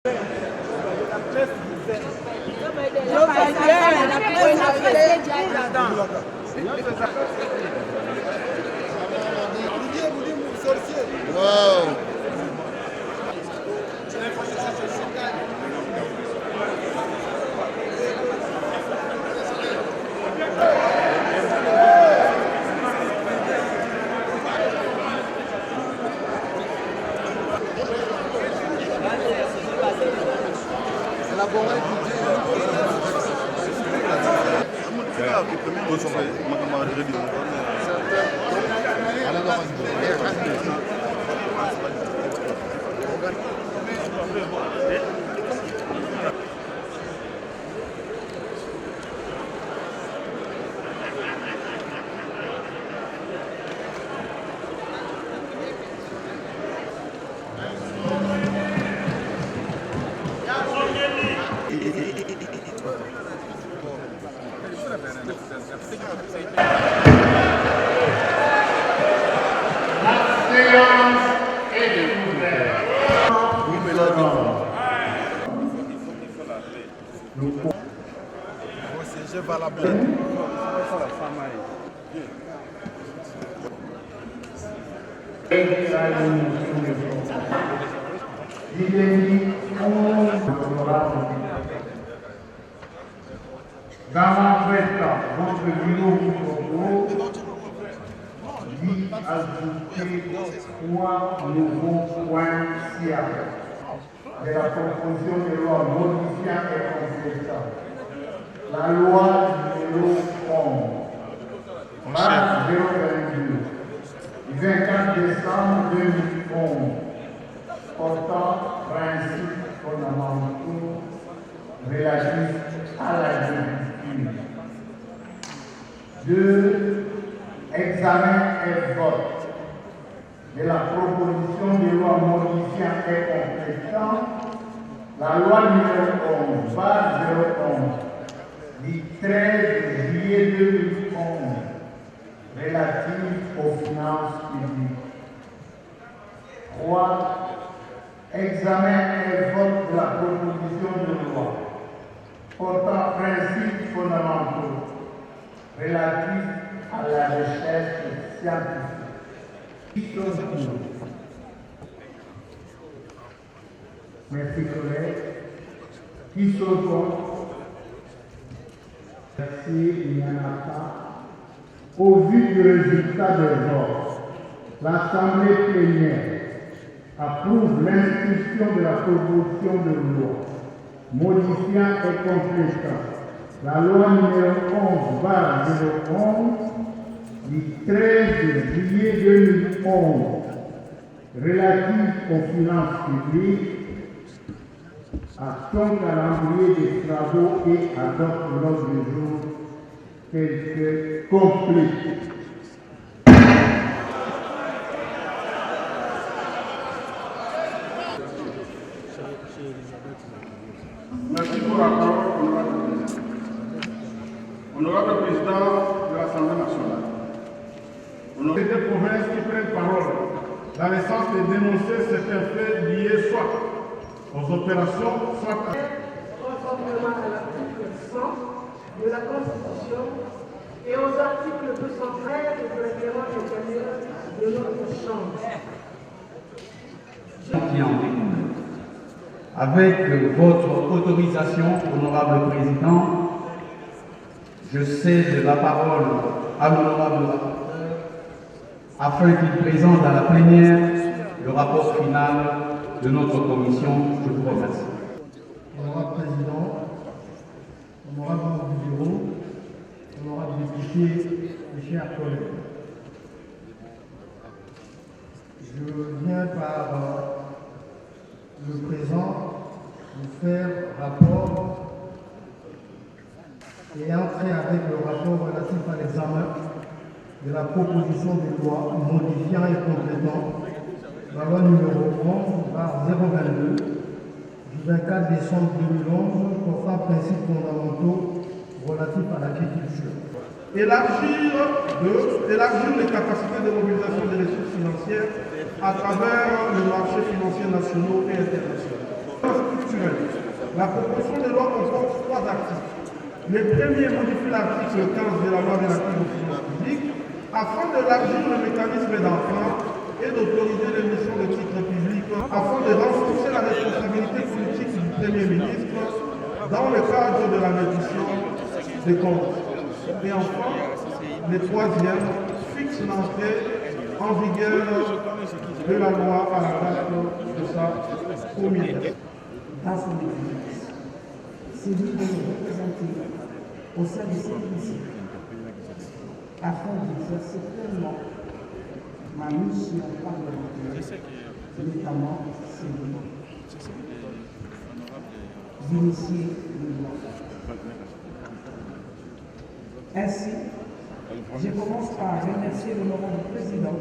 Wow. Dans votre bureau dit ajouter 3 nouveaux points ci-après de la proposition de loi modifiant et complétant la loi numéro 11, 022, du 24 décembre 2011, portant principes fondamentaux relatifs à l'agriculture. 2. Examen et vote de la proposition de loi modifiant et complétant la loi numéro 11, 011, du 13 juillet 2011, relative aux finances publiques. 3. Examen et vote de la proposition de loi portant principes fondamentaux relatifs à la recherche scientifique. Merci collègues. Qui sont contre? Merci, il n'y en a pas. Au vu du résultat des votes, l'Assemblée plénière approuve l'inscription de la proposition de loi modifiant et complétant la loi numéro 11/011 du 13 juillet 2011 relative aux finances publiques à son calendrier des travaux et adopte l'ordre du jour tel que complet. Merci pour la parole, honorable président. Honorable président de l'Assemblée nationale, honorable des provinces qui prennent parole dans le sens de dénoncer certains faits liés soit aux opérations, soit à... Conformément à l'article 100 de la Constitution et aux articles 213 de la règlement intérieur de notre Chambre. Avec votre autorisation, honorable président, je cède la parole à l'honorable rapporteur afin qu'il présente à la plénière le rapport final de notre commission. Je vous remercie. Honorable président, honorable membre du bureau, honorable député, mes chers collègues, je viens par le présent vous faire rapport et entrer avec le rapport relatif à l'examen de la proposition de loi modifiant et complétant la loi numéro 11/022 du 24 décembre 2011 portant principes fondamentaux relatifs à l'agriculture. Élargir les capacités de mobilisation des ressources financières à travers le marché financier nationaux et internationaux. actuel. La proposition de loi comporte 3 articles. Le premier modifie l'article 15 de la loi relative aux finances publiques afin d'élargir le mécanisme d'emprunt et d'autoriser l'émission de titres publics afin de renforcer la responsabilité politique du Premier ministre dans le cadre de la reddition des comptes. Et enfin, le troisième fixe l'entrée en vigueur de la loi à la date de sa promulgation. Dans son exercice, c'est lui de nous représenter au sein de cette mission afin d'exercer pleinement ma mission parlementaire, notamment celle d'initier le droit. Ainsi, je commence par remercier l'honorable président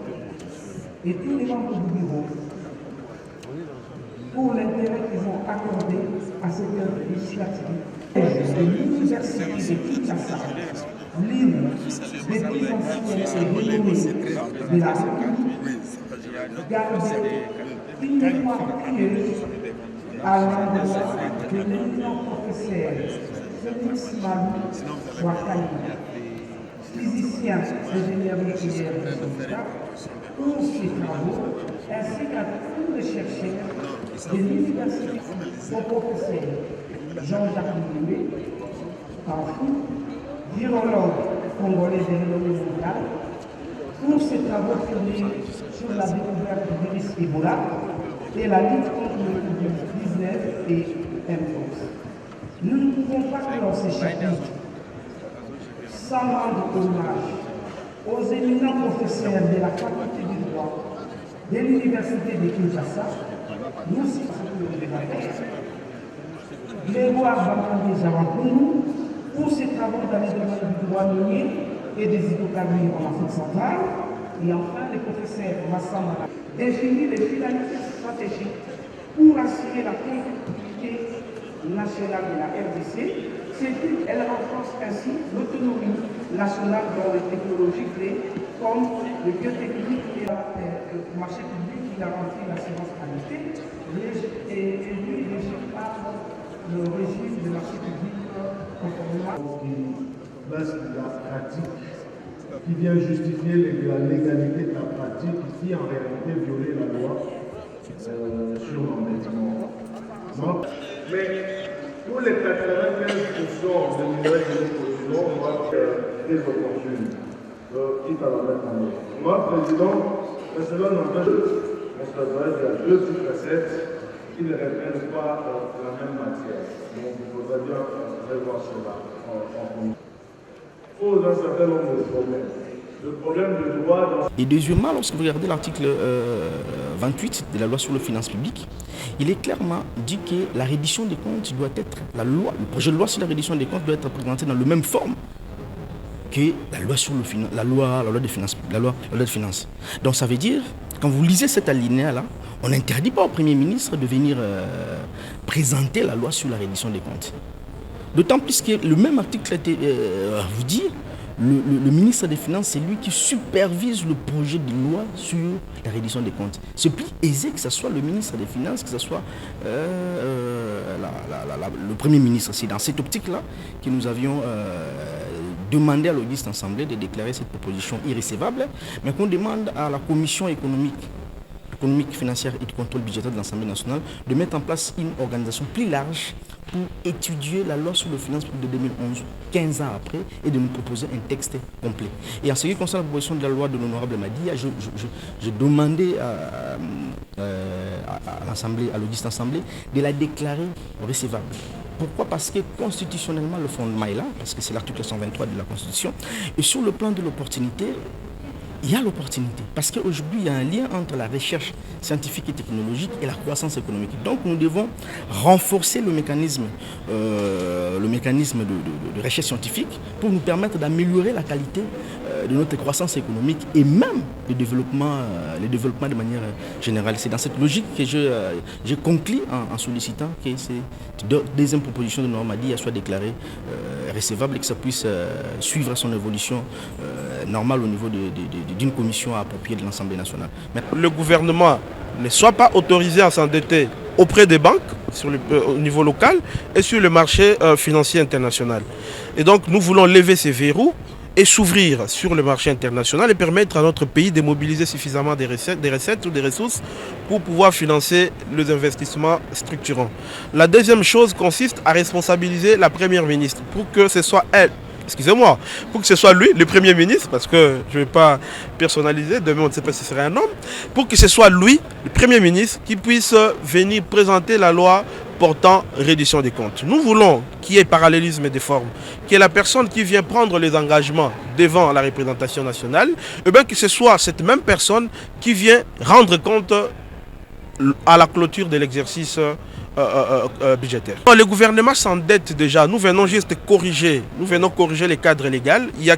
et tous les membres du bureau pour l'intérêt qu'ils ont accordé à cette législative. De l'université de Kinshasa, l'une des plus anciennes et renommées de la République, garder une mémoire pieuse à l'endroit de l'éminent professeur Félix Malou Ouattara, physicien, ingénieur nucléaire de Soufka, pour ses travaux, ainsi qu'à tous les chercheurs de l'université, au professeur Jean-Jacques Moué, Parfou, virologue congolais de renommée mondiale, pour ses travaux fournis sur la découverte du virus Ebola et la lutte contre le Covid-19 et mpox. Nous ne pouvons pas clore ces chapitres sans rendre hommage aux éminents professeurs de la faculté du droit de l'université de Kinshasa, nous citons le débatteur, Grégoire Bamandé Jawakoumou, pour ses travaux dans les domaines du droit minier et des hydrocarbures en Afrique centrale, et enfin le professeur Massamba définit les finalités stratégiques pour assurer la compétitivité nationale de la RDC. Elle renforce ainsi l'autonomie nationale dans les technologies clés comme le biotechnique et le marché public qui garantit l'assurance qualité et lui régi par le régime de marché public conformément. Parce que la pratique qui vient justifier la légalité de la pratique qui en réalité violait la loi sur l'endettement. Mais pour les 95% de minerais que nous possédons, on va faire des opportunités, quitte à la mettre en œuvre. Moi, président, mais cela n'empêche qu'il y a 2 petites recettes qui ne reprennent pas la même matière. Donc il faudrait bien revoir cela en commun. Il pose un certain nombre de problèmes. Le problème de droit. Et deuxièmement, lorsque vous regardez l'article 28 de la loi sur les finances publiques, il est clairement dit que la reddition des comptes doit être, le projet de loi sur la reddition des comptes doit être présenté dans la même forme que la loi sur la loi de finances. Donc ça veut dire, quand vous lisez cet alinéa-là, on n'interdit pas au Premier ministre de venir présenter la loi sur la reddition des comptes. D'autant plus que le même article vous dit, le ministre des Finances, c'est lui qui supervise le projet de loi sur la reddition des comptes. C'est plus aisé que ce soit le ministre des Finances, que ce soit le Premier ministre. C'est dans cette optique-là que nous avions demandé à l'Auguste Assemblée de déclarer cette proposition irrécevable, mais qu'on demande à la Commission économique, financière et de contrôle budgétaire de l'Assemblée nationale de mettre en place une organisation plus large pour étudier la loi sur les finances publiques de 2011, 15 ans après, et de nous proposer un texte complet. Et en ce qui concerne la proposition de la loi de l'honorable Madia, j'ai demandé à l'Assemblée, à l'Auguste Assemblée, de la déclarer recevable. Pourquoi? Parce que constitutionnellement, le fondement est là, parce que c'est l'article 123 de la Constitution, et sur le plan de l'opportunité, il y a l'opportunité, parce qu'aujourd'hui, il y a un lien entre la recherche scientifique et technologique et la croissance économique. Donc, nous devons renforcer le mécanisme de recherche scientifique pour nous permettre d'améliorer la qualité de notre croissance économique et même le développement de manière générale. C'est dans cette logique que je conclue en sollicitant que cette deuxième proposition de Normandie soit déclarée recevable et que ça puisse suivre son évolution normale au niveau d'une commission appropriée de l'Assemblée nationale. Le gouvernement ne soit pas autorisé à s'endetter auprès des banques au niveau local et sur le marché financier international. Et donc nous voulons lever ces verrous et s'ouvrir sur le marché international et permettre à notre pays de mobiliser suffisamment des recettes ou des ressources pour pouvoir financer les investissements structurants. La deuxième chose consiste à responsabiliser la Première ministre pour que ce soit elle, excusez-moi, pour que ce soit lui, le Premier ministre, parce que je ne vais pas personnaliser, demain on ne sait pas si ce serait un homme, pour que ce soit lui, le Premier ministre, qui puisse venir présenter la loi portant reddition des comptes. Nous voulons qu'il y ait parallélisme des formes, qu'il y ait la personne qui vient prendre les engagements devant la représentation nationale, et bien que ce soit cette même personne qui vient rendre compte à la clôture de l'exercice budgétaire. Le gouvernement s'endette déjà, nous venons juste corriger, les cadres légaux. Il y a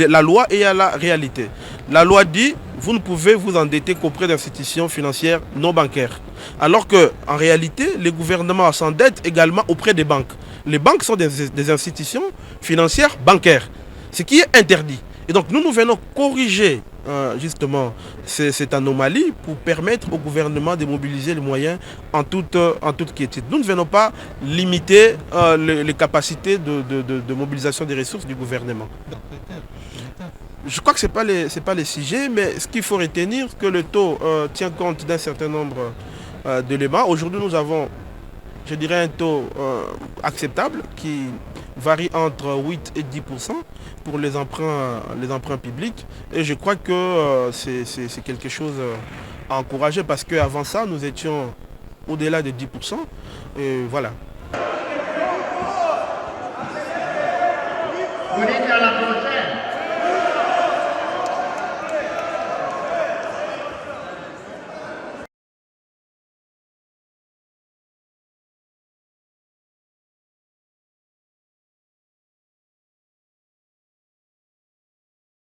la loi et il y a la réalité. La loi dit, vous ne pouvez vous endetter qu'auprès d'institutions financières non bancaires. Alors qu'en réalité, le gouvernement s'endette également auprès des banques. Les banques sont des institutions financières bancaires, ce qui est interdit. Et donc nous venons corriger justement cette anomalie pour permettre au gouvernement de mobiliser les moyens en toute quiétude. Nous ne venons pas limiter les capacités de mobilisation des ressources du gouvernement. Je crois que ce n'est pas les sujets, mais ce qu'il faut retenir, c'est que le taux tient compte d'un certain nombre d'éléments. Aujourd'hui, nous avons, je dirais, un taux acceptable qui varie entre 8 et 10% pour les emprunts publics. Et je crois que c'est quelque chose à encourager parce qu'avant ça, nous étions au-delà de 10%. Et voilà. Vous dites à la